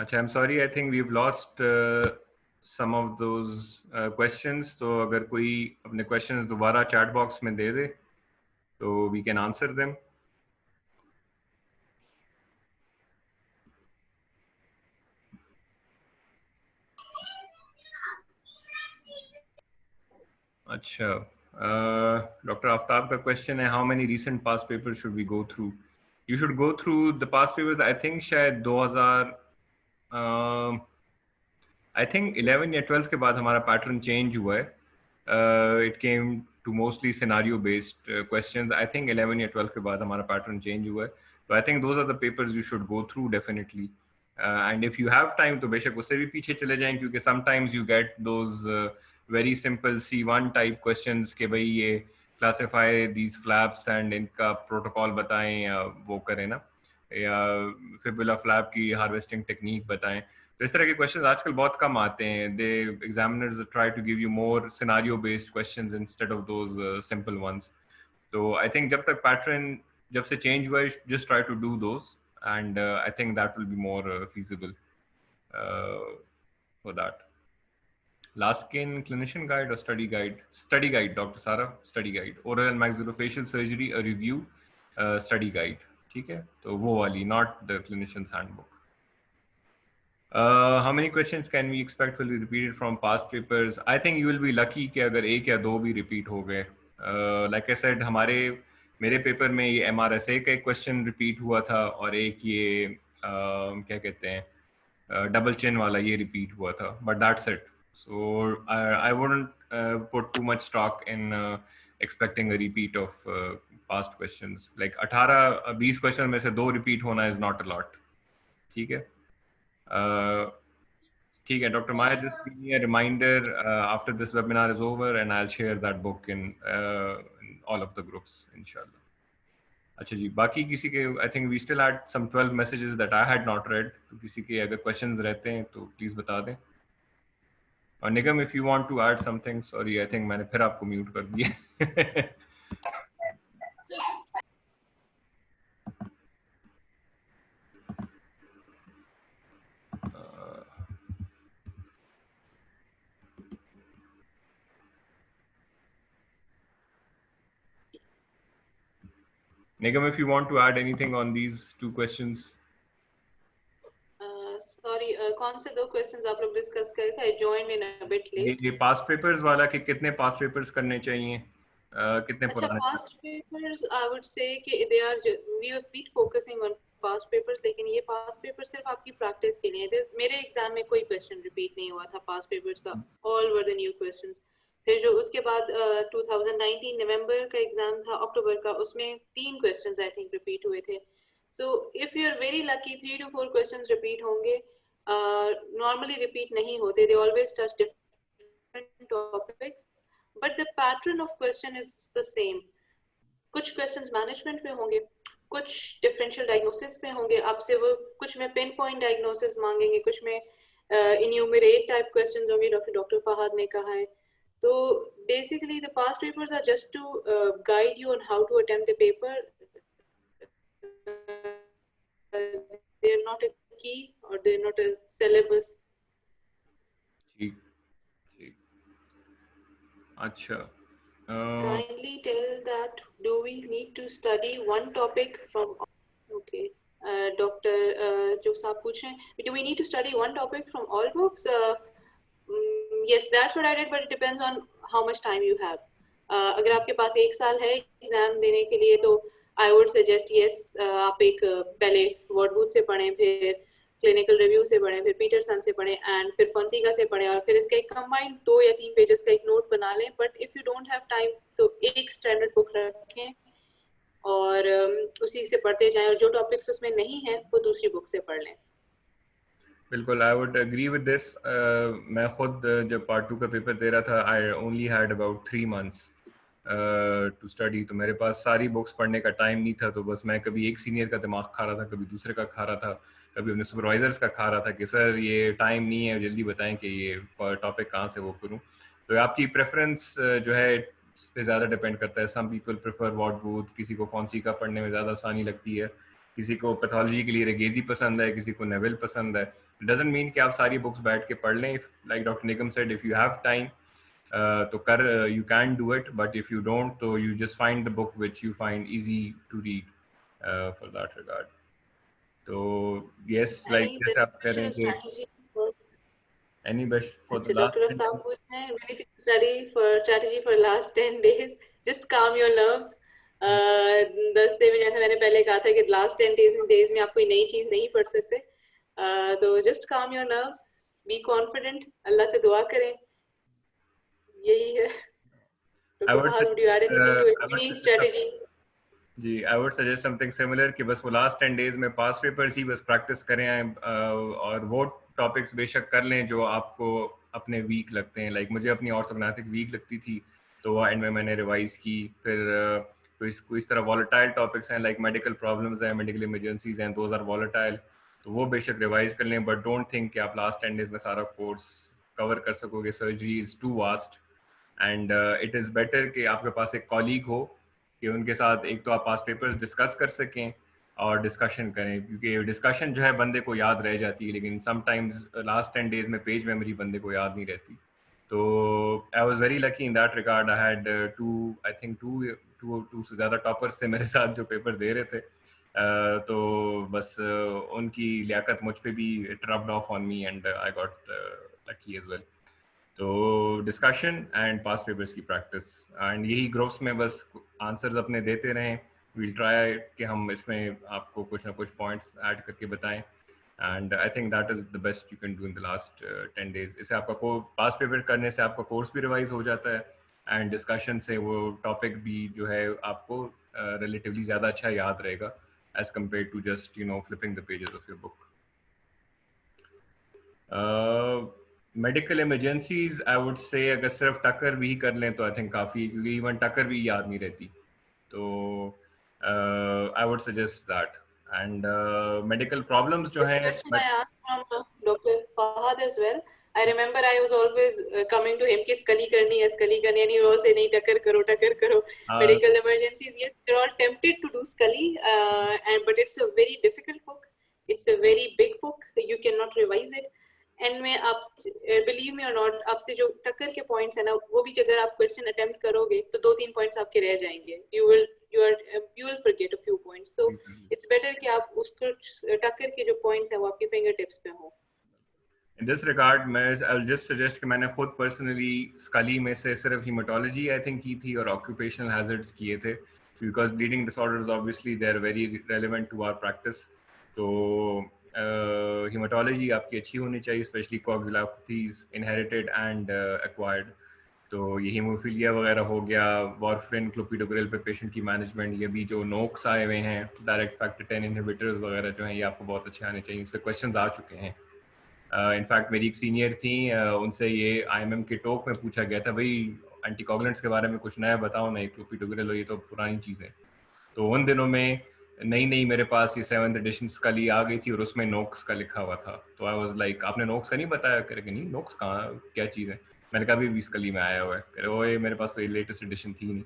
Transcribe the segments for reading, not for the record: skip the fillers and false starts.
अच्छा, I am sorry, I think we have lost some of those questions. तो अगर कोई अपने questions दोबारा chat box में दे दे तो we can answer them. अच्छा, डॉक्टर आफ्ताब का क्वेश्चन है, how many recent pass papers should we go through? You should go through the pass papers, I think शायद 2000, आई थिंक 11 या 12 के बाद हमारा पैटर्न चेंज हुआ है. It came to mostly scenario based questions. I think 11 या 12 के बाद हमारा पैटर्न चेंज हुआ है. तो I think those are the papers you should go through definitely. And if you have time तो बेशक उससे भी पीछे चले जाएं, क्योंकि sometimes you get those very simple C1 type questions के भाई ये क्लासिफाई दीज फ्लैप्स एंड इनका प्रोटोकॉल बताएं या वो करें ना, या फिबुला फ्लैप की हार्वेस्टिंग टेक्निक बताएं. तो इस तरह के क्वेश्चंस आजकल बहुत कम आते हैं. They examiners try to give you more scenario based questions instead of those simple ones. तो आई थिंक जब तक पैटर्न जब से चेंज हुआ है, just try to do those and I think that will be more feasible for that. Last skin clinician guide or study guide? Study guide, Dr. Sara. Study guide. Oral and maxillofacial surgery, a review, study guide. ठीक है, तो वो वाली, not the clinician's handbook. How many questions can we expect will be repeated from past papers? I think you will be lucky कि अगर एक या दो भी repeat हो गए. Like I said, मेरे पेपर में ये MRSA का एक क्वेश्चन रिपीट हुआ था और एक ये क्या कहते हैं डबल चिन वाला ये रिपीट हुआ था, but that's it. So I wouldn't put too much stock in expecting a repeat of past questions. Like 18-20 question में से 2 रिपीट होना इज नॉट अ लॉट. ठीक है. ठीक है, Dr. Maya, just give me a reminder after this webinar is over and I'll share that book in all of the groups, inshallah. अच्छा जी, बाकी किसी के, I think we still had some 12 messages that I had not read. तो किसी के अगर questions रहते हैं तो please बता दें. और निगम, if you want to add something, sorry, I think मैंने फिर आपको mute कर दिया. Nigam, if you want to add anything on these 2 questions. Sorry, कौन से 2 questions आप लोग discuss कर रहे थे? I joined in a bit late. ये past papers वाला कि कितने past papers करने चाहिए, कितने पुराने? Past papers, I would say कि they are, we are bit focusing on past papers, लेकिन ये past papers सिर्फ आपकी practice के लिए है. मेरे exam में कोई question repeat नहीं हुआ था past papers का, all were the new questions. फिर जो उसके बाद 2019 नवंबर का एग्जाम था, अक्टूबर का, उसमें 3 क्वेश्चंस आई थिंक रिपीट हुए थे. So if you are very lucky 3 to 4 questions repeat होंगे. नॉर्मली रिपीट नहीं होते, they always touch different topics, but the pattern of question is the same. कुछ क्वेश्चंस मैनेजमेंट में होंगे, कुछ डिफरेंशियल डायग्नोसिस में होंगे, आपसे वो कुछ में पिन पॉइंट डायग्नोसिस मांगेंगे, कुछ में इन्यूमरेट टाइप क्वेश्चंस होंगे, डॉक्टर फहद ने कहा है. So basically the past papers are just to guide you on how to attempt a paper. They're not a key or they're not a syllabus. ठीक ठीक. अच्छा. Kindly tell that do we need to study one topic from? Okay. Doctor जो साहब पूछ रहे हैं, do we need to study one topic from all books? Yes, that's what I did, but it depends on how much time you have. अगर आपके पास 1 साल है exam देने के लिए तो I would suggest yes, आप एक पहले वर्डबूथ से पढ़ें, फिर क्लिनिकल रिव्यू से पढ़ें, फिर पीटरसन से पढ़ें एंड फिर फोंसेका से पढ़ें, और फिर इसका एक कंबाइंड 2 या 3 पेजेस का एक नोट बना लें. But if you don't have time तो एक स्टैंडर्ड बुक रखें और उसी से पढ़ते जाएं, और जो टॉपिक्स उसमें नहीं है वो दूसरी बुक से पढ़ लें. बिल्कुल, I would agree with this. मैं खुद जब पार्ट 2 का पेपर दे रहा था, I only had about 3 months to study. तो मेरे पास सारी बुक्स पढ़ने का टाइम नहीं था. तो बस मैं कभी एक सीनियर का दिमाग खा रहा था, कभी दूसरे का खा रहा था, कभी अपने सुपरवाइजर्स का खा रहा था कि सर ये टाइम नहीं है, जल्दी बताएं कि ये टॉपिक कहाँ से वो करूँ. तो आपकी प्रेफरेंस जो है इस पे ज़्यादा डिपेंड करता है. सम पीपल प्रेफर वर्डबूथ, किसी को फोंसेका पढ़ने में ज़्यादा आसानी लगती है, किसी को पैथोलॉजी के लिए रेगेजी पसंद है, किसी को नेविल पसंद है. It doesn't mean कि आप सारी बुक्स बैठ के पढ़ लें. Like Dr. Nigam said, if you have time, तो कर you can do it, but if you don't, so you just find the book which you find easy to read for that regard. So yes, like Any जैसे आप कह रहे beneficial हैं कि strategy for any best for the अच्छा last doctor 10 Aftab days? पूछ रहे हैं benefit strategy for last 10 days just calm your nerves 10 दिन में जैसे मैंने पहले कहा था कि लास्ट 10 डेज में आप कोई नई चीज नहीं पढ़ सकते तो just calm your nerves be confident Allah से दुआ करें यही है I doctor would Fahad would you add anything to it I would any suggest strategy जी I would suggest something similar कि बस वो लास्ट 10 डेज में पास पेपर्स ही बस प्रैक्टिस करें और वो टॉपिक्स बेशक कर लें जो आपको अपने वीक लगते हैं. लाइक मुझे अपनी ऑर्थोग्नाथिक वीक लगती थी तो वो एंड में मैंने रिवाइज की. फिर कोई इस तरह वॉलेटाइल टॉपिक्स हैं लाइक मेडिकल प्रॉब्लम्स हैं, मेडिकल इमरजेंसीज हैं, दोज आर वॉलेटाइल, तो वो बेशक रिवाइज कर लें. बट डोंट थिंक कि आप लास्ट 10 डेज में सारा कोर्स कवर कर सकोगे. Surgery is too vast and it is better कि आपके पास एक कॉलीग हो कि उनके साथ एक तो आप पास पेपर्स डिस्कस कर सकें और डिस्कशन करें, क्योंकि डिस्कशन जो है बंदे को याद रह जाती है लेकिन समटाइम्स लास्ट 10 डेज में पेज मेमोरी बंदे को याद नहीं रहती. तो I was very lucky in that regard. I had two से ज़्यादा टॉपर्स थे मेरे साथ जो पेपर दे रहे थे. तो बस उनकी लियाकत मुझ पे भी it rubbed off on me and I got lucky as well. तो डिस्कशन एंड पास पेपर्स की प्रैक्टिस एंड यही ग्रुप्स में बस आंसर्स अपने देते रहें. वील ट्राई कि हम इसमें आपको कुछ ना कुछ पॉइंट्स ऐड करके बताएं and I think that is the best you can do in the last 10 days. इससे आपका पास पेपर करने से आपका कोर्स भी रिवाइज हो जाता है एंड डिस्कशन से वो टॉपिक भी जो है आपको रिलेटिवली ज़्यादा अच्छा याद रहेगा as compare to just flipping the pages of your book. Medical emergencies I would say अगर सिर्फ टक्कर भी कर लें तो आई थिंक काफ़ी, क्योंकि इवन टक्कर भी याद नहीं रहती. तो I would suggest that and medical problems जो हैं. question I asked from Dr. Fahad as well. I remember I was always coming to him कि स्कली करनी है and he will say नहीं टक्कर करो. Medical emergencies, yes, they're all tempted to do Scully, but it's a very difficult book. It's a very big book. You cannot revise it. And में आप believe me और not आपसे जो टक्कर के पॉइंट्स है ना वो भी अगर आप क्वेश्चन अटेम्प्ट करोगे तो 2-3 पॉइंट्स आपके रह जाएंगे. You will forget a few points. So it's better कि आप उसको टक्कर के जो पॉइंट्स हैं वो आपके फिंगर टिप्स पे हो. In this regard, I'll just suggest कि मैंने खुद personally स्कली में से सिर्फ hematology I think की थी और occupational hazards किए थे, because bleeding disorders obviously they are very relevant to our practice. तो hematology आपकी अच्छी होनी चाहिए, especially coagulopathies inherited and acquired. तो ये हीमोफीलिया वगैरह हो गया, वारफरिन क्लोपिडोग्रिल पे पेशेंट की मैनेजमेंट, ये भी जो नोक्स आए हुए हैं डायरेक्ट फैक्टर 10 इनहिबिटर्स वगैरह जो हैं ये आपको बहुत अच्छे आने चाहिए. इस पे क्वेश्चंस आ चुके हैं. इनफैक्ट मेरी एक सीनियर थी, उनसे ये आईएमएम के टॉक में पूछा गया था, भाई एंटीकोगुलेंट्स के बारे में कुछ नया बताओ ना, क्लोपिडोग्रिल ये तो पुरानी चीज़ है. तो उन दिनों में नई मेरे पास ये 7th एडिशन स्कली आ गई थी और उसमें नोक्स का लिखा हुआ था. तो आई वाज लाइक आपने नोक्स का नहीं बताया? करेंगे नहीं, नोक्स कहाँ, क्या चीज़ है? मैंने कहा अभी स्कली में आया हुआ है. कह रहे ओए मेरे पास तो ये लेटेस्ट एडिशन थी नहीं.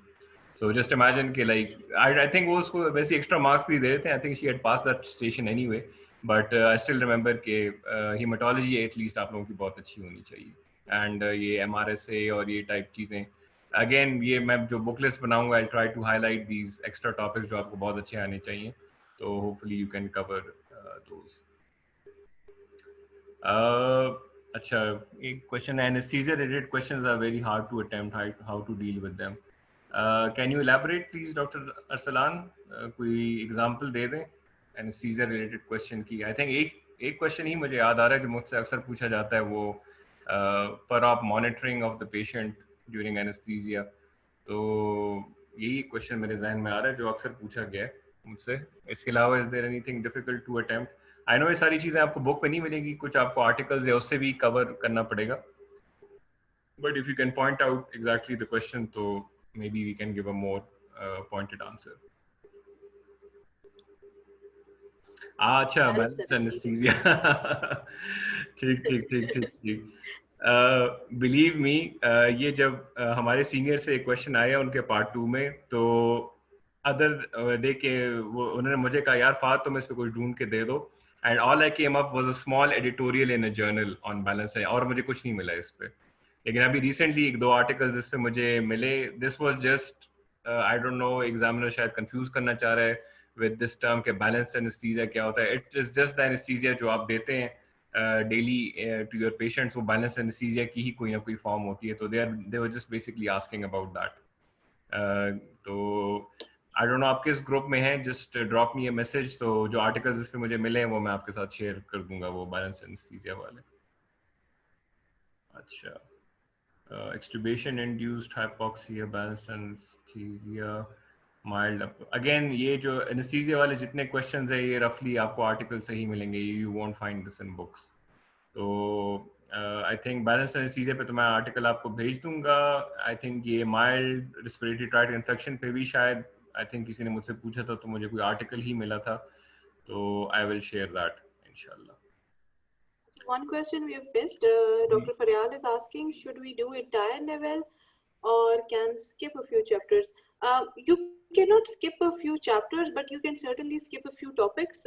सो जस्ट इमेजिन कि लाइक आई थिंक वो उसको वैसे एक्स्ट्रा मार्क्स भी दे रहे थे. I think she had pass that station anyway, but I still remember कि हीमाटोलॉजी एटलीस्ट आप लोगों की बहुत अच्छी होनी चाहिए. एंड ये MRSA और ये टाइप चीज़ें अगेन, ये मैं जो बुक लिस्ट बनाऊंगा I try to highlight these extra topics जो आपको बहुत अच्छे आने चाहिए. तो hopefully you can cover those. अच्छा, एक क्वेश्चन है, anaesthesia related questions are very hard to attempt, how to deal with them. Can you elaborate please doctor Arsalan? कोई एग्जांपल दे दें एनेस्थीसिया रिलेटेड क्वेश्चन की. आई थिंक एक क्वेश्चन ही मुझे याद आ रहा है जो मुझसे अक्सर पूछा जाता है, वो पर आप monitoring of the patient during anaesthesia. तो यही क्वेश्चन मेरे जहन में आ रहा है जो अक्सर पूछा गया है मुझसे. इसके अलावा is there anything difficult to attempt? I know ये सारी चीज़ें आपको बुक में नहीं मिलेगी, कुछ आपको आर्टिकल्स या उससे भी कवर करना पड़ेगा. But if you can point out exactly the question तो maybe we can give a more pointed answer. अच्छा, balanced anesthesia. ठीक. बिलीव मी, ये जब हमारे सीनियर से एक क्वेश्चन आया उनके पार्ट 2 में, तो अदर दे के वो उन्होंने मुझे कहा यार फाद तुम इस पे कुछ ढूंढ के दे दो, and all I came up was a small editorial in a journal on balance, और मुझे कुछ नहीं मिला इस पे। लेकिन अभी रिसेंटली एक दो आर्टिकल्स इस पे मुझे मिले, this was just I don't know, examiner शायद कंफ्यूज करना चाह रहा है विद दिस टर्म के बैलेंस एनेस्थीसिया क्या होता है। It is just the anaesthesia जो आप देते हैं डेली टू योर पेशेंट्स, वो बैलेंस एनेस्थीसिया की ही कोई ना कोई फॉर्म होती है। तो they were just basically asking about that. तो आई डोंट नो आप किस ग्रुप में हैं, just drop me a message, तो जो आर्टिकल्स इस पे मुझे मिले हैं वो मैं आपके साथ शेयर कर दूंगा, वो बैलेंस एनेस्थीसिया वाले। अच्छा, extubation induced hypoxia, balance anesthesia, mild again, ये जो anesthesia वाले जितने questions है ये roughly आपको आर्टिकल से ही मिलेंगे, you won't find this in books। तो आई थिंक बैलेंस एनेस्थीसिया पे तो मैं आर्टिकल आपको भेज दूंगा। आई थिंक ये माइल्ड रिस्पिरेटरी ट्रैक्ट इन्फेक्शन पे भी शायद आई थिंक किसी ने मुझसे पूछा था तो मुझे कोई आर्टिकल ही मिला था, तो आई विल शेयर दैट इंशाल्लाह। One question we have missed, Dr. Faryal is asking, should we do entire level or can skip a few chapters? You cannot skip a few chapters, but you can certainly skip a few topics.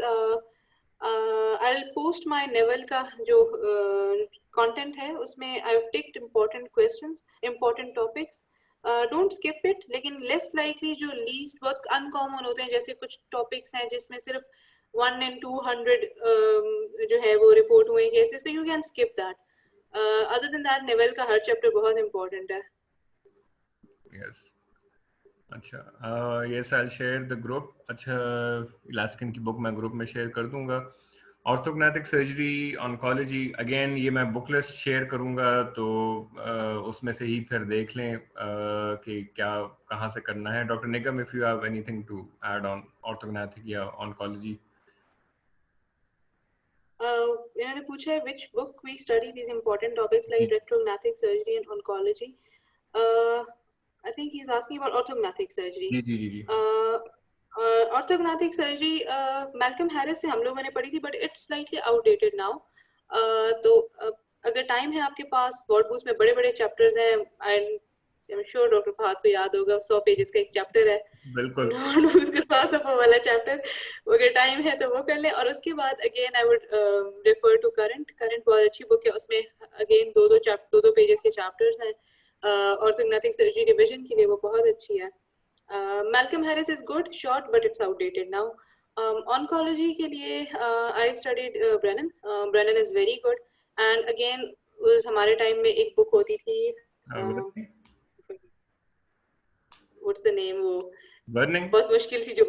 I'll post my Neville का जो content है उसमें I've ticked important questions, important topics. Don't skip it, लेकिन less likely जो least बहुत uncommon होते हैं, जैसे कुछ topics हैं जिसमें सिर्फ 1 in 200 जो है वो रिपोर्ट हुए केसेस, तो you can skip that. Other than that naval का हर चैप्टर बहुत इंपॉर्टेंट है। यस, अच्छा, yes I will share the group. अच्छा, इलास्किन की बुक मैं ग्रुप में शेयर कर दूंगा। ऑर्थोग्नैथिक सर्जरी ऑन्कोलॉजी, अगेन ये मैं बुक लिस्ट शेयर करूंगा, तो उसमें से ही फिर देख लें कि क्या कहाँ से करना है। Doctor Nigam, if you have anything to add on orthognathic या ऑन्कोलॉजी। इन्होंने पूछा है which book we study these important topics like retrognathic surgery and oncology. I think he's asking about orthognathic surgery. जी जी जी जी। ऑर्थोग्नैथिक सर्जरी मैल्कम हैरिस से हम लोगों ने पढ़ी थी, but it's slightly outdated now. तो अगर टाइम है आपके पास, वर्डबुक्स में बड़े बड़े चैप्टर्स हैं, and I am sure doctor Fahad को याद होगा 100 पेजेस का एक चैप्टर है, बिल्कुल उसके 100 सफ़ा वाला चैप्टर, अगर टाइम है तो वो कर लें। और उसके बाद again I would refer to current बहुत अच्छी बुक है, उसमें अगेन दो पेजेस के चैप्टर्स हैं। ऑर्थोग्नैथिक सर्जरी रिविजन के लिए वो बहुत अच्छी है। Malcolm Harris is good, short, but it's outdated now. Oncology के लिए I studied Brennan. Brennan is very good. And again, हमारे टाइम में एक बुक होती थी, what's the name, वो वर्निंग, बहुत मुश्किल सी जो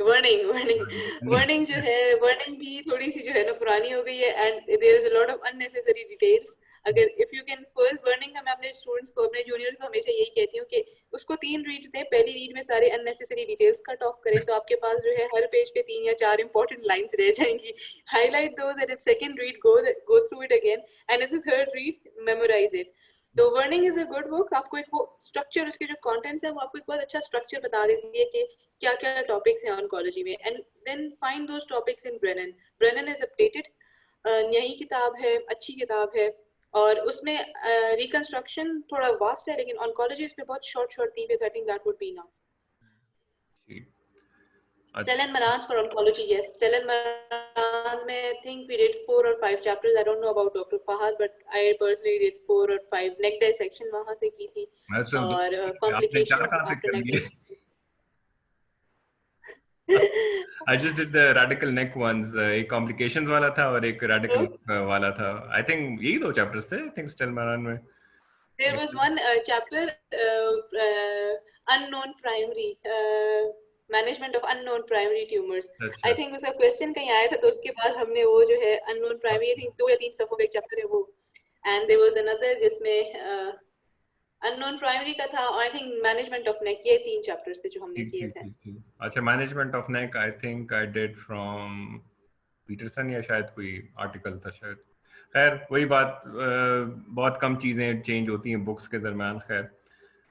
वर्निंग जो है, वर्निंग भी थोड़ी सी जो है ना पुरानी हो गई है, and there is a lot of unnecessary details. अगर if you can first burning का मैं अपने स्टूडेंट्स को, अपने जूनियर्स को हमेशा यही कहती हूँ कि उसको 3 रीड्स दें, पहली रीड में सारे अननेसेसरी डिटेल्स कट ऑफ करें, तो आपके पास जो है हर पेज पे 3 या 4 इंपॉर्टेंट लाइंस रह जाएंगी। Highlight those and in second read go through it again, and in the third read memorise it. तो Werning is a good book. आपको एक वो स्ट्रक्चर, उसके जो कंटेंट्स है वो आपको एक बहुत अच्छा स्ट्रक्चर बता देती है कि क्या क्या टॉपिक्स हैं ऑन्कोलॉजी में, and then find those topics in Brennan. Brennan is updated, नई किताब है, अच्छी किताब है, और उसमें रिकंस्ट्रक्शन थोड़ा वास्ट है, लेकिन ऑन्कोलॉजी उसमें बहुत short 3 page, I think that would be enough. Stellan Marantz for oncology, yes. Stellan Marantz में I think we did 4 or 5 chapters. I don't know about Dr. Fahad, but I personally did 4 or 5 neck dissection वहाँ से की थी, और complications after neck dissection. I just did the radical neck ones. एक complications वाला था और एक radical वाला था. I think यही 2 chapters थे. I think Stellan Marantz में. There was one chapter, unknown primary, management of unknown primary tumours. I think उसका क्वेश्चन कहीं आया था, तो उसके बाद हमने वो जो है अननोन प्राइमरी, आई थिंक 2 या 3 सफ़ों का एक चैप्टर है वो, एंड देयर वाज अनदर जिसमें अननोन प्राइमरी का था, और I think management of neck, ये 3 चैप्टर्स थे जो हमने किए थे। अच्छा, management of neck I think I did from Peterson, या शायद कोई आर्टिकल था शायद। खैर वही बात, बहुत कम चीजें चेंज होती हैं बुक्स के दरमियान। खैर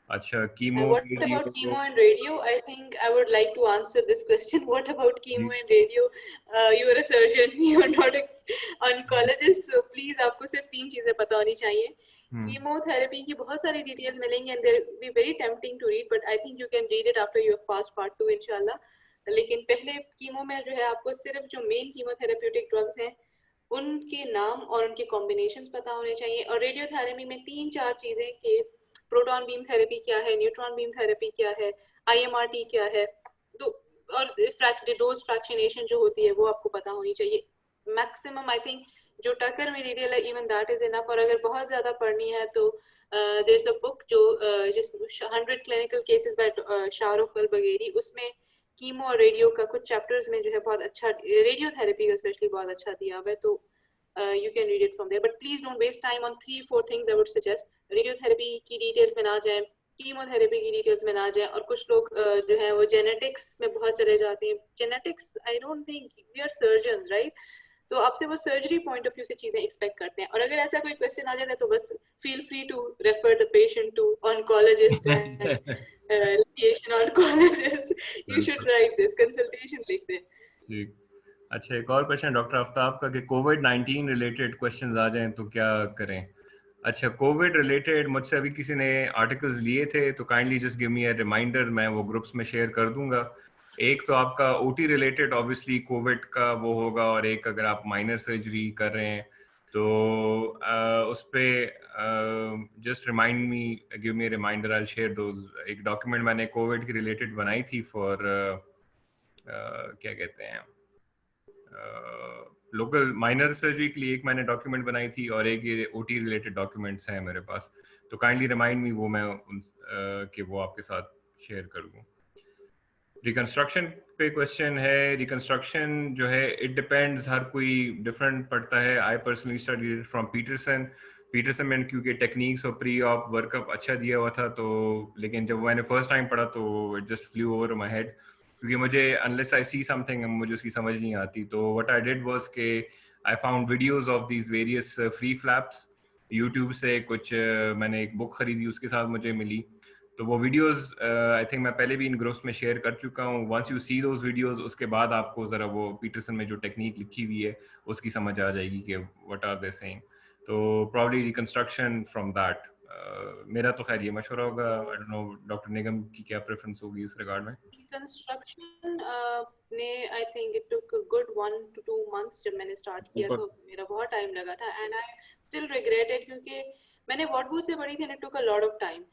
अच्छा, chemo, what about chemo and radio? I think I would like to answer this question. What about chemo and radio? You are a surgeon, you are not an oncologist, so please आपको सिर्फ 3 चीजें पता होनी चाहिए chemotherapy की बहुत सारी details मिलेंगी and there be very tempting to read, but I think you can read it after you have pass part 2 इंशाल्लाह। लेकिन पहले कीमो में जो है आपको सिर्फ जो मेन कीमोथेरेप्यूटिक ड्रग्स हैं उनके नाम और उनके कॉम्बिनेशंस पता होने चाहिए। और रेडियोथेरेपी में 3-4 चीजें कि प्रोटॉन बीम थेरेपी क्या है, न्यूट्रॉन बीम थेरेपी क्या है, आईएमआरटी क्या है, तो और डोज फ्रैक्शनेशन जो होती है वो आपको पता होनी चाहिए। मैक्सिमम आई थिंक जो टकर में डिटेल है इवन दैट इज इनफ। और अगर बहुत ज्यादा पढ़नी है तो देयर इज अ बुक जो जिस 100 क्लिनिकल केसेस बाय शाहरुख अल बगेरी, उसमें कीमो और रेडियो का कुछ चैप्टर्स में जो है बहुत अच्छा, रेडियोथेरेपी का स्पेशली बहुत अच्छा दिया हुआ है, तो you can read it from there, but please don't waste time on 3-4 things I would suggest। Radiotherapy की डिटेल्स में ना जाएं, कीमोथेरेपी की डिटेल्स में ना जाएं। और कुछ लोग जो है वो जेनेटिक्स में बहुत चले जाते हैं। Genetics I don't think, we are surgeons right, तो आपसे वो सर्जरी पॉइंट ऑफ व्यू से चीजें एक्सपेक्ट करते हैं। और अगर ऐसा कोई क्वेश्चन आ जाता है तो बस feel free to refer the patient to oncologist and radiation oncologist, you should write this, consultation लिख दें। ठीक। अच्छा, एक और क्वेश्चन डॉक्टर आफ्ताब का कि कोविड-19 रिलेटेड क्वेश्चंस आ जाएं तो क्या करें? अच्छा, कोविड रिलेटेड मुझसे अभी किसी ने आर्टिकल्स लिए थे, तो kindly just give me a reminder, मैं वो ग्रुप्स में शेयर कर दूंगा। एक तो आपका ओटी रिलेटेड ऑब्वियसली कोविड का वो होगा, और एक अगर आप माइनर सर्जरी कर रहे हैं तो उस पे just remind me, give me reminder, I will share those. एक डॉक्यूमेंट मैंने कोविड की रिलेटेड बनाई थी फॉर क्या कहते हैं, लोकल माइनर सर्जरी के लिए एक मैंने डॉक्यूमेंट बनाई थी, और एक ये ओटी रिलेटेड डॉक्यूमेंट्स हैं मेरे पास, तो काइंडली रिमाइंड मी, वो मैं कि वो आपके साथ शेयर कर दूं। रिकंस्ट्रक्शन पे क्वेश्चन है। रिकंस्ट्रक्शन जो है इट डिपेंड्स, हर कोई डिफरेंट पढ़ता है। I personally studied from Peterson. Peterson में क्योंकि टेक्निक्स और प्री ऑप वर्कअप अच्छा दिया हुआ था, तो लेकिन जब मैंने फर्स्ट टाइम पढ़ा तो it just flu over my head, क्योंकि मुझे अनलेस आई सी समथिंग मुझे उसकी समझ नहीं आती। तो व्हाट आई डिड वाज के I found videos of these various free flaps YouTube से। कुछ मैंने एक बुक खरीदी, उसके साथ मुझे मिली, तो वो वीडियोस आई थिंक मैं पहले भी इन ग्रुप्स में शेयर कर चुका हूँ। Once you see those videos, उसके बाद आपको ज़रा वो पीटरसन में जो टेक्निक लिखी हुई है उसकी समझ आ जाएगी कि व्हाट आर दे सेइंग। तो प्रॉब्ली रिकंस्ट्रक्शन फ्रॉम दैट। मेरा तो खैर ये मशवरा होगा। आई डोंट नो डॉक्टर निगम की क्या प्रेफरेंस होगी इस रिगार्ड में। कंस्ट्रक्शन ने आई think it took good 1 to 2 months जब मैंने स्टार्ट किया तो मेरा बहुत टाइम लगा था, and I still regret it, क्योंकि मैंने वॉटबूथ से पढ़ी थी and it took a lot of time.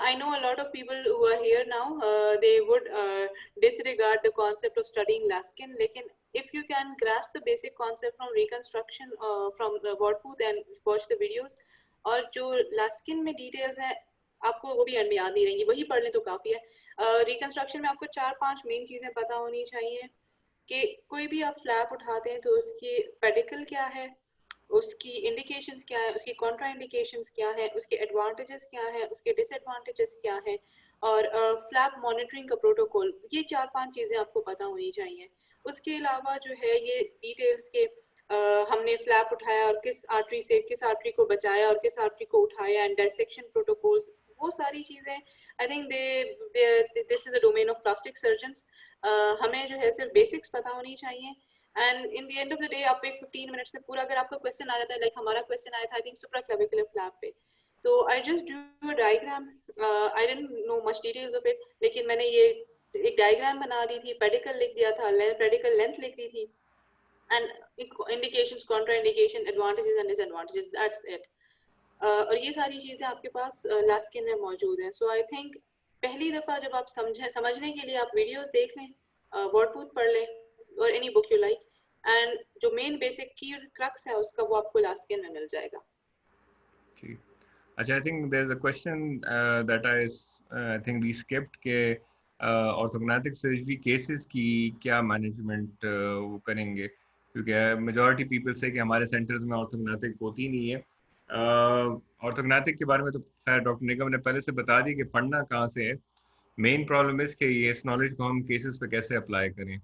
I know a lot of people who are here now, they would disregard the concept of studying Laskin, लेकिन if you can grasp the basic concept from reconstruction from the Wartbooth and watch the videos, और जो Laskin में details हैं आपको वो भी and में याद नहीं रहेंगी, वही पढ़ लें तो काफ़ी है। रिकंस्ट्रक्शन में आपको 4-5 मेन चीज़ें पता होनी चाहिए कि कोई भी आप फ्लैप उठाते हैं तो उसकी पेडिकल क्या है, उसकी इंडिकेशंस क्या है, उसकी कॉन्ट्रा इंडिकेशंस क्या है, उसके एडवांटेजेस क्या है, उसके डिसएडवांटेजेस क्या है, और फ्लैप मॉनिटरिंग का प्रोटोकॉल, ये 4-5 चीज़ें आपको पता होनी चाहिए। उसके अलावा जो है ये डिटेल्स के हमने फ्लैप उठाया और किस आर्टरी से किस आर्टरी को बचाया और किस आर्टरी को उठाया, एंड डायसेक्शन प्रोटोकॉल्स, वो सारी चीज़ें I think this is a domain of plastic surgeons. हमें जो है सिर्फ बेसिक्स पता होनी चाहिए, and in the end of the day आप एक 15 मिनट्स में पूरा, अगर आपका क्वेश्चन आ जाता है, लाइक हमारा क्वेश्चन आया था आई थिंक सुप्राक्लेविकुलर फ्लैप पे, तो I just do a diagram, I didn't know much details of it, लेकिन मैंने ये एक डायग्राम बना दी थी, पेडिकल लिख दिया था, पेडिकल लेंथ लिख दी थी, and indications, Contra indication, advantages and disadvantages, that's it. और ये सारी चीज़ें आपके पास लास्किन में मौजूद हैं। सो आई थिंक पहली दफ़ा जब आप समझने के लिए आप वीडियोस देख लें, वर्डबूथ पढ़ लें, और any book you like, and जो मेन बेसिक की क्रक्स है उसका वो आपको लास्किन में मिल जाएगा। ठीक। अच्छा, I think there is a question that I think we skipped के ऑर्थोग्नाटिक सर्जरी केसेस की क्या मैनेजमेंट वो करेंगे, क्योंकि मेजॉरिटी पीपल से कि हमारे सेंटर्स में ऑर्थोग्नाटिक होती नहीं है। ऑर्थोग्नाटिक के बारे में तो खैर डॉक्टर निगम ने पहले से बता दी कि पढ़ना कहाँ से है। मेन प्रॉब्लम इस कि इस नॉलेज को हम केसेस पे कैसे अप्लाई करें।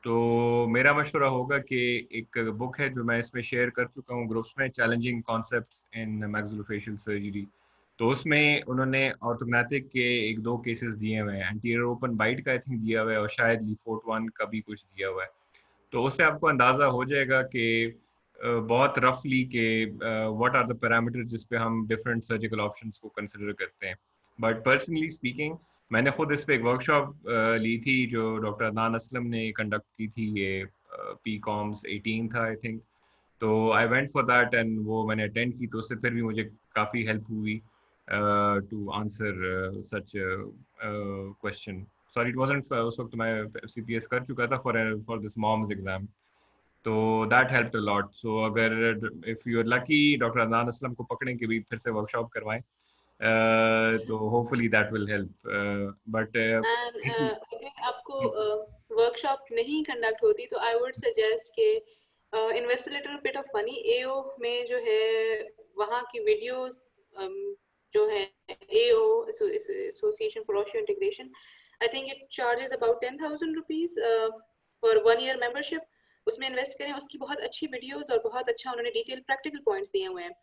तो मेरा मशवरा होगा कि एक बुक है जो मैं इसमें शेयर कर चुका हूँ ग्रुप्स में, चैलेंजिंग कॉन्सेप्ट्स इन मैक्सिलोफेशियल सर्जरी। तो उसमें उन्होंने ऑर्थोग्नाटिक के 1-2 केसेस दिए हुए हैं। एंटीरियर ओपन बाइट का आई थिंक दिया हुआ है, और शायद लीफोर्ट 1 का भी कुछ दिया हुआ है। तो उससे आपको अंदाज़ा हो जाएगा कि बहुत रफली के व्हाट आर द पैरामीटर्स जिस पे हम डिफरेंट सर्जिकल ऑप्शंस को कंसिडर करते हैं. बट पर्सनली स्पीकिंग मैंने खुद इस पे एक वर्कशॉप ली थी जो डॉक्टर अदनान असलम ने कंडक्ट की थी. ये पी कॉम्स 18 था आई थिंक. तो I went for that and वो मैंने अटेंड की, तो उससे फिर भी मुझे काफ़ी हेल्प हुई to answer such question. Sorry it wasn't, उस वक्त मैं CPS कर चुका था फॉर दिस मॉम्स एग्जाम. तो that helped a lot. So अगर if you are lucky doctor Adnan Aslam को पकड़ें कि भी फिर से वर्कशॉप करवाएं, तो hopefully that will help. But and अगर आपको वर्कशॉप नहीं कंडक्ट होती तो आई वुड सजेस्ट के invest a little bit of money. AO में जो है वहाँ की वीडियोस जो है AO association for osseointegration, I think it charges about 10,000 rupees for 1 year membership. उसमें इन्वेस्ट करें. उसकी बहुत अच्छी वीडियोस और बहुत अच्छा उन्होंने डिटेल प्रैक्टिकल पॉइंट्स दिए हुए हैं.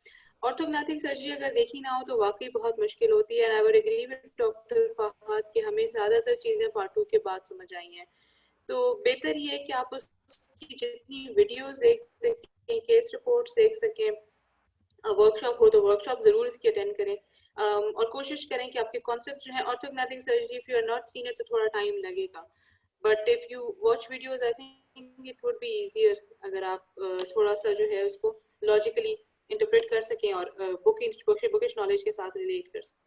ऑर्थोग्नाथिक सर्जरी अगर देखी ना हो तो वाकई बहुत मुश्किल होती है. And I would agree with doctor Fahad कि हमें ज़्यादातर चीज़ें पार्ट 2 के बाद समझ आई हैं. तो बेहतर ये है कि आप उसकी जितनी वीडियोस देख सकें, केस रिपोर्ट्स देख सकें, वर्कशॉप हो तो वर्कशॉप ज़रूर इसकी अटेंड करें. और कोशिश करें कि आपके कॉन्सेप्ट जो है orthognathic surgery, if you are not seen it तो थोड़ा टाइम लगेगा. But if you watch videos I think it would be easier अगर आप थोड़ा सा जो है उसको लॉजिकली इंटरप्रेट कर सकें और बुकिश नॉलेज के साथ रिलेट कर सकें.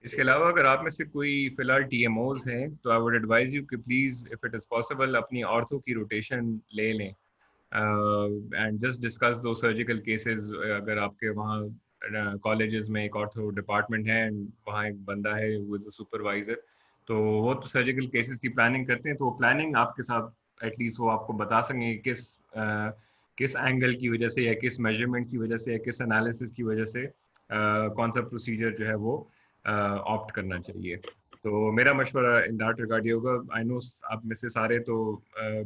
इसके अलावा अगर आप में से कोई फिलहाल TMOs हैं तो आई वुड एडवाइज यू कि please if it is possible अपनी ऑर्थो की रोटेशन ले लें एंड जस्ट डिस्कस दो सर्जिकल केसेस. अगर आपके वहाँ कॉलेजेस में एक ऑर्थो डिपार्टमेंट है एंड वहाँ एक बंदा है वो इज़ अ सुपरवाइजर, तो वो तो सर्जिकल केसेस की प्लानिंग करते हैं, तो वो प्लानिंग आपके साथ एटलीस्ट वो आपको बता सकेंगे किस एंगल की वजह से या किस मेजरमेंट की वजह से या किस एनालिसिस की वजह से कौन सा प्रोसीजर जो है वो ऑप्ट करना चाहिए. तो मेरा मशवरा इन दैट रिगार्ड ये होगा. आई नो आप में से सारे तो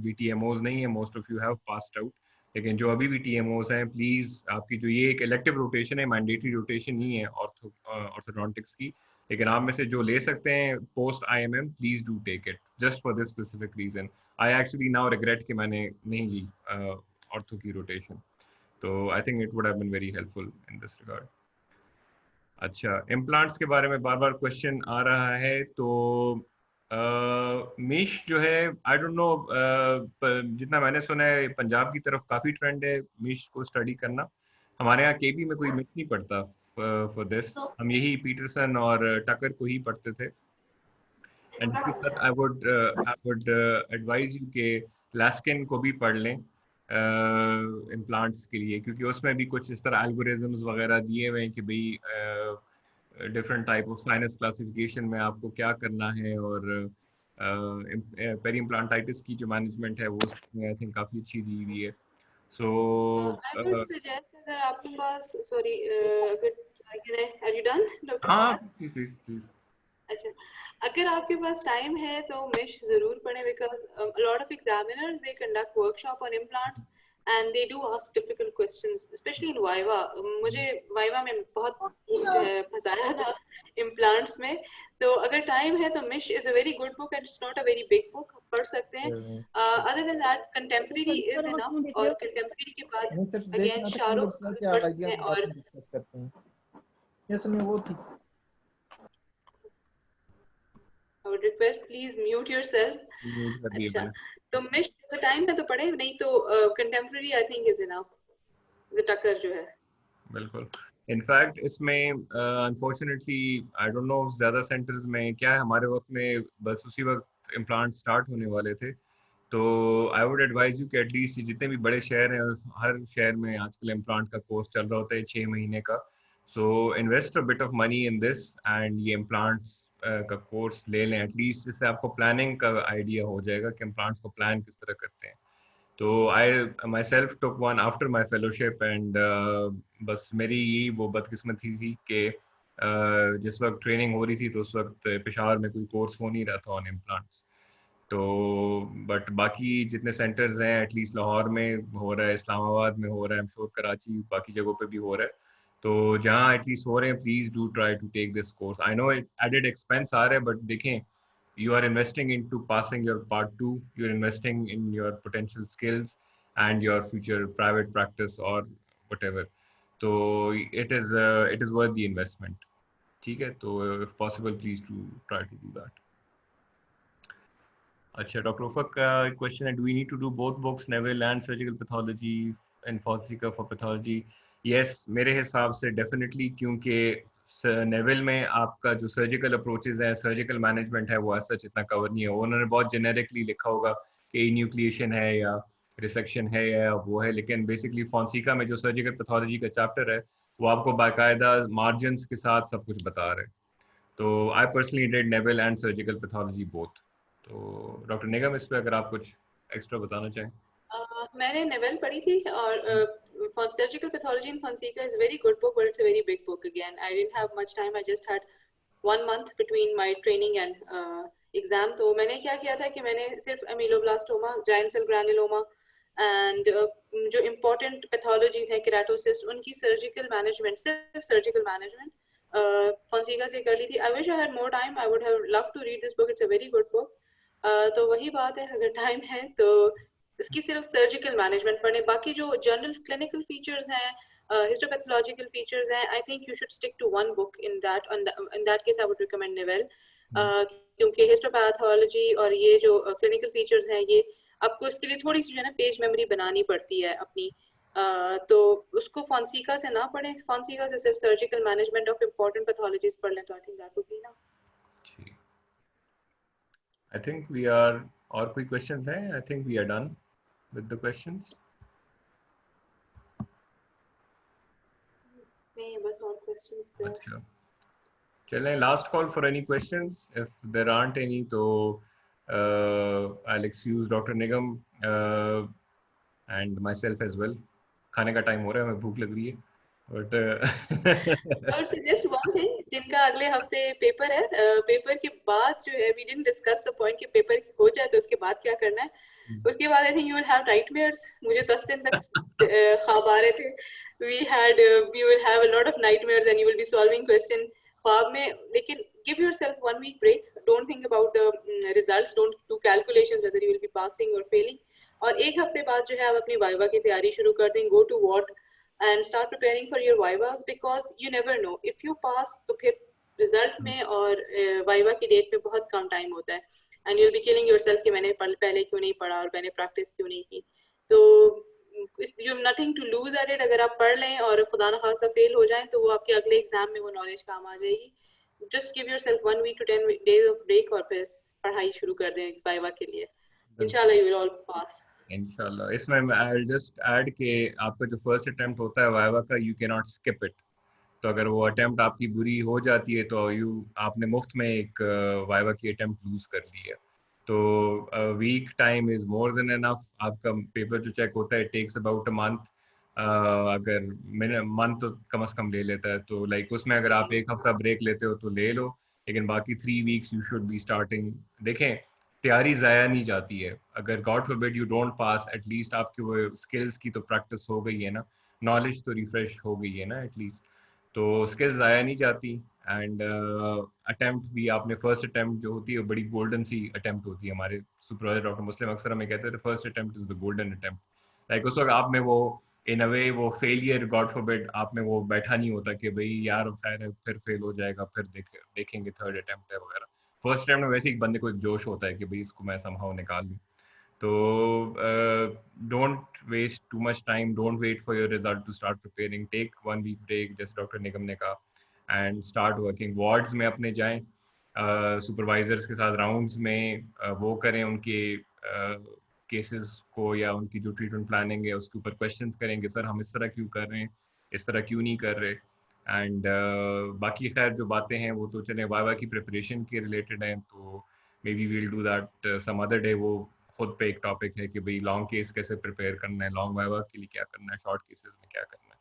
भी TMOs नहीं है, most of you have passed out, लेकिन जो अभी भी TMOs हैं प्लीज़ आपकी जो ये एक इलेक्टिव रोटेशन है, मैंडेटरी रोटेशन नहीं है ऑर्थोडोंटिक्स की, लेकिन आप में से जो ले सकते हैं post IMM please do take it just for this specific reason. I actually now regret कि मैंने नहीं ली ऑर्थो की रोटेशन. तो I think it would have been very helpful in this regard. अच्छा, इम्प्लांट्स के बारे में बार बार क्वेश्चन आ रहा है. तो मिश जो है आई डोंट नो, जितना मैंने सुना है पंजाब की तरफ काफ़ी ट्रेंड है मिश को स्टडी करना. हमारे यहाँ KB में कोई मिश नहीं पढ़ता फॉर दिस. हम यही पीटरसन और टकर को ही पढ़ते थे. एंड इसके साथ आई वुड एडवाइज यू के लास्किन को भी पढ़ लें इम्प्लांट्स के लिए, क्योंकि उसमें भी कुछ इस तरह एल्गोरिदम्स वगैरह दिए हुए हैं कि भाई different type of sinus classification में आपको क्या करना है, और पेरी इम्प्लांटाइटिस की जो मैनेजमेंट है वो उसमें आई थिंक काफ़ी अच्छी दी हुई है. सो आई वुड सजेस्ट अगर आपके पास सॉरी अगर can I R you done doctor हाँ फहद? Please please please. अच्छा, अगर आपके पास टाइम है तो मिश जरूर पढ़ें because lot of examiners they conduct workshop on implants and they do ask difficult questions specially in viva. मुझे वाइवा में बहुत जो है फंसाया था इम्प्लांट्स में. तो अगर टाइम है तो Misch is a very good book and it's not a very big book, पढ़ सकते हैं. Other than that contemporary is enough. और कंटेम्प्रेरी के बाद अगेन शाहरुख पढ़ सकते हैं. और यस मैं वो थी. I would request please mute yourselves. Mute कर दिए अच्छा, मैंने. तो मिश अगर टाइम है तो पढ़े, नहीं तो contemporary I think is enough. The Tucker जो है बिल्कुल. इनफैक्ट इसमें अनफॉर्चुनेटली आई डोंट नो ज़्यादा सेंटर्स में क्या है, हमारे वक्त में बस उसी वक्त इम्प्लांट स्टार्ट होने वाले थे. तो आई वुड एडवाइज यू कि एटलीस्ट जितने भी बड़े शहर हैं हर शहर में आजकल इम्प्लांट का कोर्स चल रहा होता है 6 महीने का. So invest a bit of money in this and ये इम्प्लांट्स का कोर्स ले लें एटलीस्ट. इससे आपको प्लानिंग का आइडिया हो जाएगा कि इम्प्लांट्स को प्लान किस तरह करते हैं. तो I myself took one after my fellowship and बस मेरी यही वो बदकिस्मती थी कि जिस वक्त ट्रेनिंग हो रही थी तो उस वक्त पेशावर में कोई कोर्स हो नहीं रहा था ऑन इम्प्लांट्स. तो बट बाकी जितने सेंटर्स हैं एटलीस्ट लाहौर में हो रहा है, इस्लामाबाद में हो रहा है, I'm sure कराची बाकी जगहों पे भी हो रहा है. तो जहाँ एटलीस्ट हो रहे हैं please do try to take this course. I know added expense आ रहा है बट देखें, you are investing into passing your part 2, you're investing in your potential skills, and your future private practice or whatever. So it is worth the investment. ठीक है, तो if possible please to try to do that. अच्छा, doctor उफक का question है, do we need to do both books, Neville and surgical pathology and Fonseca for pathology? Yes, मेरे हिसाब से definitely, क्योंकि नेविल में आपका जो सर्जिकल अप्रोचेस है, सर्जिकल मैनेजमेंट है, वो ऐसा इतना कवर नहीं है. उन्होंने बहुत जेनेरिकली लिखा होगा कि न्यूक्लिएशन है या रिसेक्शन है या वो है, लेकिन बेसिकली फॉन्सिका में जो सर्जिकल पैथोलॉजी का चैप्टर है वो आपको बाकायदा मार्जिन्स के साथ सब कुछ बता रहे हैं. तो I personally did Neville and surgical pathology both. तो डॉक्टर निगम, इस पे अगर आप कुछ एक्स्ट्रा बताना चाहें. मैंने नेवेल पढ़ी थी और surgical pathology in Fonseca is a very good book, but it's a very big book again. I didn't have much time. I just had 1 month between my training and exam. तो मैंने क्या किया था कि मैंने सिर्फ ameloblastoma, giant cell granuloma and जो important pathologies हैं, keratocyst, उनकी surgical management, सिर्फ surgical management Fonseca से कर ली थी. I wish I had more time. I would have loved to read this book. It's a very good book. तो वही बात है, अगर टाइम है तो इसकी सिर्फ सर्जिकल मैनेजमेंट पढ़ने, बाकी जो जनरल क्लिनिकल फीचर्स हैं, हिस्टोपैथोलॉजिकल फीचर्स हैं, I think you should stick to one book. In that case I would recommend Neville, क्योंकि हिस्टोपैथोलॉजी और ये जो क्लिनिकल फीचर्स हैं, ये आपको इसके लिए थोड़ी सी जो है ना पेज मेमोरी बनानी पड़ती है अपनी. तो उसको फॉन्सिका से ना पढ़ें, फॉन्सिका से सिर्फ surgical management of important pathologies पढ़ लें, तो I think that would be enough. I think we are, और कोई questions हैं? I think we are done with the questions. नहीं, बस और questions there. अच्छा, चलें, last call for any questions. If there aren't any, तो I'll excuse Dr. Nigam and myself as well. खाने का टाइम हो रहा है, हमें भूख लग रही है. But I would suggest one thing, जिनका अगले हफ्ते पेपर है, पेपर के बाद जो है, we didn't discuss the point कि पेपर हो जाए तो उसके बाद क्या करना है. उसके बाद I think you will have nightmares. मुझे 10 दिन तक ख्वाब आ रहे थे. You will have a lot of nightmares and you will be solving question ख्वाब में. लेकिन give yourself 1 week break. Don't think about the results. Don't do calculations whether you will be passing or failing. और एक हफ्ते बाद जो है आप अपनी वाइवा की तैयारी शुरू कर दें. Go to ward and start preparing for your vivas, because you never know if you pass, तो फिर result में और viva की date में बहुत कम time होता है, and you'll be killing yourself कि मैंने पहले क्यों नहीं पढ़ा और मैंने practice क्यों नहीं की. तो you have nothing to lose at it. अगर आप पढ़ लें और खुदा न खास्ता fail हो जाएं, तो वो आपके अगले exam में वो knowledge काम आ जाएगी. Just give yourself 1 week to 10 days of break और फिर पढ़ाई शुरू कर दें viva के लिए. इंशाल्लाह you will all pass. इंशाल्लाह. इसमें I'll just add कि आपका जो फर्स्ट अटेम्प्ट होता है वाइवा का, you cannot skip it. तो अगर वो अटेम्प्ट आपकी बुरी हो जाती है तो आपने मुफ्त में एक वाइवा की अटेम्प्ट लूज कर ली है. तो week time is more than enough. आपका पेपर जो चेक होता है it takes about a month. अगर मंथ तो कम से कम ले लेता है, तो लाइक उसमें अगर आप एक हफ्ता ब्रेक लेते हो तो ले लो, लेकिन बाकी 3 weeks you should be starting. देखें, तैयारी ज़ाया नहीं जाती है. अगर God forbid you don't pass, at least आपकी वो स्किल्स की तो प्रैक्टिस हो गई है ना, नॉलेज तो रिफ्रेश हो गई है ना एटलीस्ट. तो स्किल्स ज़ाया नहीं जाती. एंड अटेम्प्ट भी आपने फर्स्ट अटेम्प्ट जो होती है बड़ी गोल्डन सी अटेम्प्ट होती है. हमारे सुपरवाइजर डॉक्टर मुस्लिम अक्सर हमें कहते थे first attempt is the golden attempt. Like उस वक्त आप में वो इन अ वे वो फेलियर, गॉड फॉरबिड, आप में वो बैठा नहीं होता कि भाई यार खैर है, फिर फेल हो जाएगा, फिर देखेंगे थर्ड अटेम्प्ट है वगैरह. फर्स्ट अटेम्प्ट में वैसे ही बंदे को एक जोश होता है कि भाई इसको मैं समहाउ निकाल लूँ. तो don't waste too much time, don't wait for your result to start preparing. Take 1 week break जैसे डॉक्टर निगम ने कहा, एंड स्टार्ट वर्किंग. वार्ड्स में अपने जाएं, सुपरवाइजर्स के साथ राउंड्स में वो करें, उनके केसेस को या उनकी जो ट्रीटमेंट प्लानिंग है उसके ऊपर क्वेश्चंस करेंगे, सर हम इस तरह क्यों कर रहे हैं, इस तरह क्यों नहीं कर रहे. एंड बाकी खैर जो बातें हैं वो तो चले वाइवा की प्रिपरेशन के रिलेटेड हैं, तो maybe we'll do that some other day. वो खुद पे एक टॉपिक है कि भाई लॉन्ग केस कैसे प्रिपेयर करना है, लॉन्ग वाइवा के लिए क्या करना है, शॉर्ट केसेस में क्या करना है.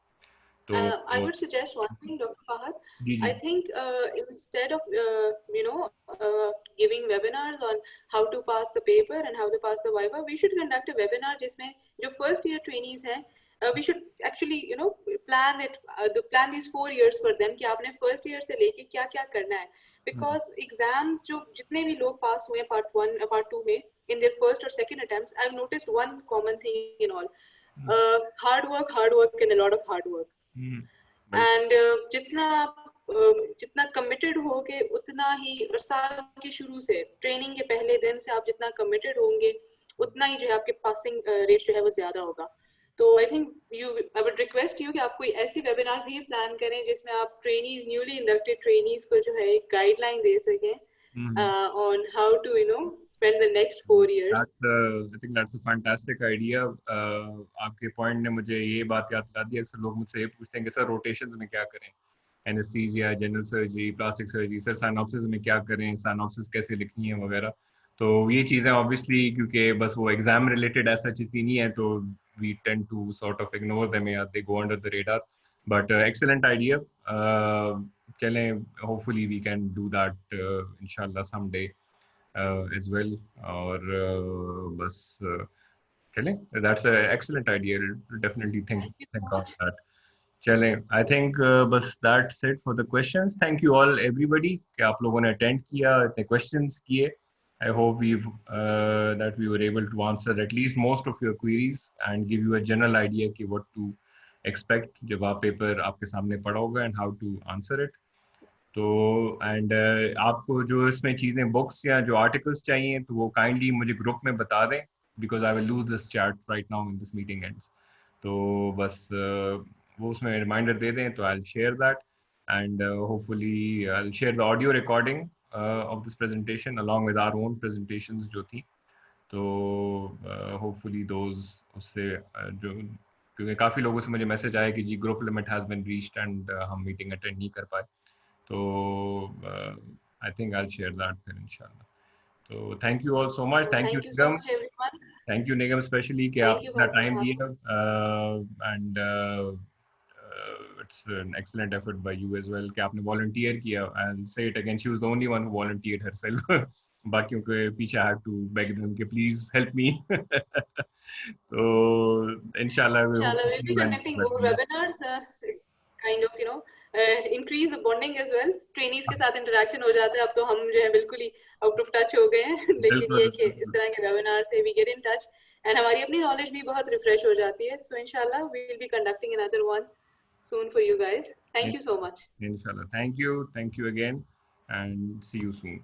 तो I would suggest one thing, Dr. Fahad. Ji. I think instead of giving webinars on how to pass the paper and how to pass the viva, we should conduct a webinar जिसमें जो first year trainees हैं, we should actually plan these 4 years for them कि आपने first year से लेके क्या क्या करना है. Because exams जो जितने भी लोग पास हुए हैं part 1 part 2 में, in their first or second attempts, I've noticed one common thing in all. Hard work, and a lot of hard work. And जितना committed होगे उतना ही, और साल के शुरू से ट्रेनिंग के पहले दिन से आप जितना committed होंगे उतना ही जो है आपके passing rate जो है वो ज़्यादा होगा. तो I think I would request you कि आप कोई ऐसी webinar भी plan करें जिसमें आप trainees, newly inducted trainees को जो है एक guideline दे सकें on how to spend the next 4 years. I think that's a fantastic idea. आपके point ने मुझे ये बात याद दिला दी. अक्सर लोग मुझसे ये पूछते हैं कि सर rotations में क्या करें, anesthesia, general surgery, plastic surgery, sir synopsis में क्या करें, synopsis कैसे लिखनी है वगैरह. तो ये चीज़ें obviously क्योंकि बस वो exam related ऐसा चीज़ नहीं है, तो we tend to sort of ignore them, या they go under the radar. But excellent idea. चलें, hopefully we can do that inshallah someday as well. और बस चलें, that's an excellent idea. Definitely think of that. चलें, I think बस that's it for the questions. Thank you all everybody कि आप लोगों ने attend किया, इतने questions किए. I hope that we were able to answer at least most of your queries and give you a general idea कि what to expect जब आप पेपर आपके सामने पड़ा होगा and how to answer it. तो and आपको जो इसमें चीज़ें बुक्स या जो आर्टिकल्स चाहिए तो वो काइंडली मुझे ग्रुप में बता दें, because I will lose this chat right now when this meeting ends. तो बस वो उसमें रिमाइंडर दे दें तो I'll share that, and hopefully I'll share the audio recording of this presentation along with our own presentations जो थी. तो hopefully those उससे जो, क्योंकि काफ़ी लोगों से मुझे मैसेज आया कि जी group limit has been reached and हम मीटिंग अटेंड नहीं कर पाए. तो I think I'll share that then inshallah. So thank you all so much. Thank you so much everyone. Thank you Nigam especially कि आप अपना time दिया, and it's an excellent effort by you as well कि आपने volunteer किया. I'll say it again, she was the only one who volunteered herself. बाकियों के पीछे I had to beg them कि please help me. So inshallah we'll be conducting more webinars, kind of increase the bonding as well. Trainees के साथ interaction हो जाता है. अब तो हम जो है बिल्कुल ही out of touch हो गए हैं, लेकिन ये कि इस तरह के webinar से we get in touch and हमारी अपनी knowledge भी बहुत refresh हो जाती है. So inshallah we will be conducting another one soon for you guys. Thank you so much. Inshallah. Thank you again and see you soon.